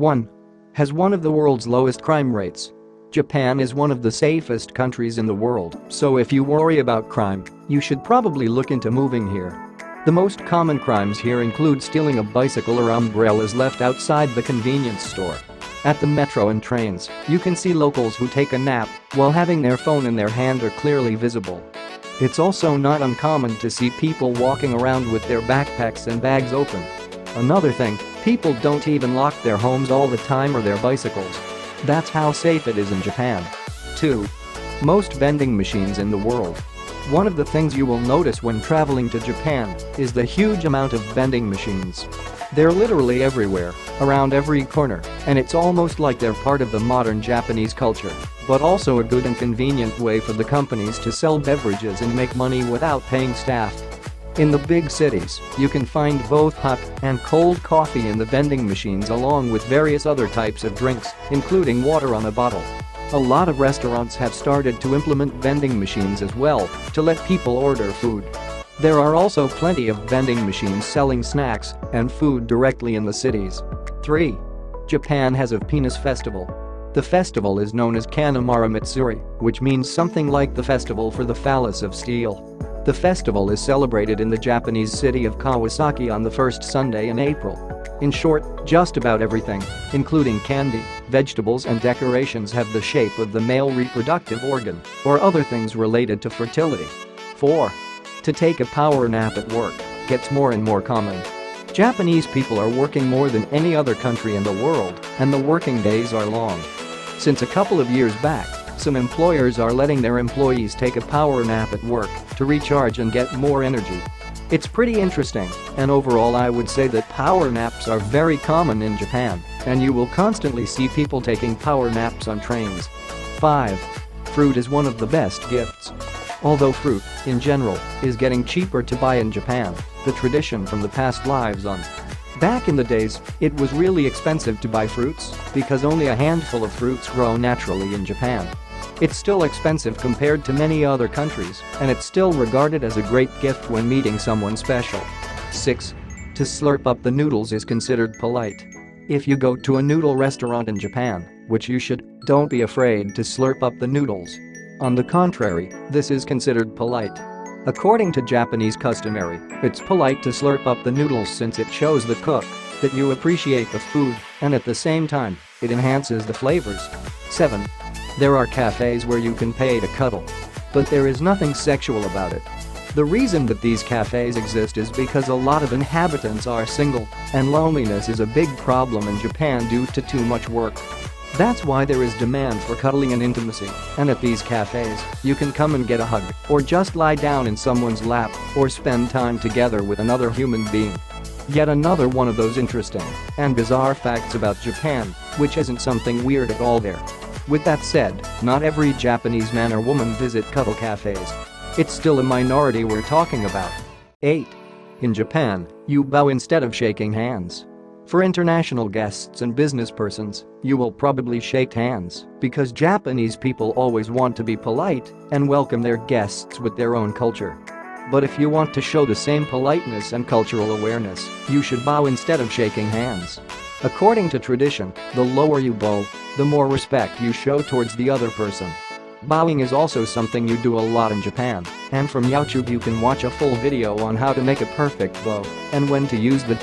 1. Has one of the world's lowest crime rates. Japan is one of the safest countries in the world, so if you worry about crime, you should probably look into moving here. The most common crimes here include stealing a bicycle or umbrellas left outside the convenience store. At the metro and trains, you can see locals who take a nap while having their phone in their hand are clearly visible. It's also not uncommon to see people walking around with their backpacks and bags open. Another thing, people don't even lock their homes all the time or their bicycles. That's how safe it is in Japan. 2. Most vending machines in the world. One of the things you will notice when traveling to Japan is the huge amount of vending machines. They're literally everywhere, around every corner, and it's almost like they're part of the modern Japanese culture, but also a good and convenient way for the companies to sell beverages and make money without paying staff. In the big cities, you can find both hot and cold coffee in the vending machines along with various other types of drinks, including water on a bottle. A lot of restaurants have started to implement vending machines as well to let people order food. There are also plenty of vending machines selling snacks and food directly in the cities. 3. Japan has a penis festival. The festival is known as Kanemaru Matsuri, which means something like the festival for the phallus of steel. The festival is celebrated in the Japanese city of Kawasaki on the first Sunday in April. In short, just about everything, including candy, vegetables and decorations, have the shape of the male reproductive organ or other things related to fertility. 4. To take a power nap at work gets more and more common. Japanese people are working more than any other country in the world, and the working days are long. Since a couple of years back, some employers are letting their employees take a power nap at work to recharge and get more energy. It's pretty interesting, and overall I would say that power naps are very common in Japan, and you will constantly see people taking power naps on trains. 5. Fruit is one of the best gifts. Although fruit, in general, is getting cheaper to buy in Japan, the tradition from the past lives on. Back in the days, it was really expensive to buy fruits because only a handful of fruits grow naturally in Japan. It's still expensive compared to many other countries, and it's still regarded as a great gift when meeting someone special. 6. To slurp up the noodles is considered polite. If you go to a noodle restaurant in Japan, which you should, don't be afraid to slurp up the noodles. On the contrary, this is considered polite. According to Japanese customary, it's polite to slurp up the noodles since it shows the cook that you appreciate the food, and at the same time, it enhances the flavors. 7. There are cafes where you can pay to cuddle. But there is nothing sexual about it. The reason that these cafes exist is because a lot of inhabitants are single, and loneliness is a big problem in Japan due to too much work. That's why there is demand for cuddling and intimacy, and at these cafes, you can come and get a hug, or just lie down in someone's lap, or spend time together with another human being. Yet another one of those interesting and bizarre facts about Japan, which isn't something weird at all there. With that said, not every Japanese man or woman visit cuddle cafes. It's still a minority we're talking about. 8. In Japan, you bow instead of shaking hands. For international guests and business persons, you will probably shake hands because Japanese people always want to be polite and welcome their guests with their own culture. But if you want to show the same politeness and cultural awareness, you should bow instead of shaking hands. According to tradition, the lower you bow, the more respect you show towards the other person. Bowing is also something you do a lot in Japan, and from YouTube you can watch a full video on how to make a perfect bow and when to use the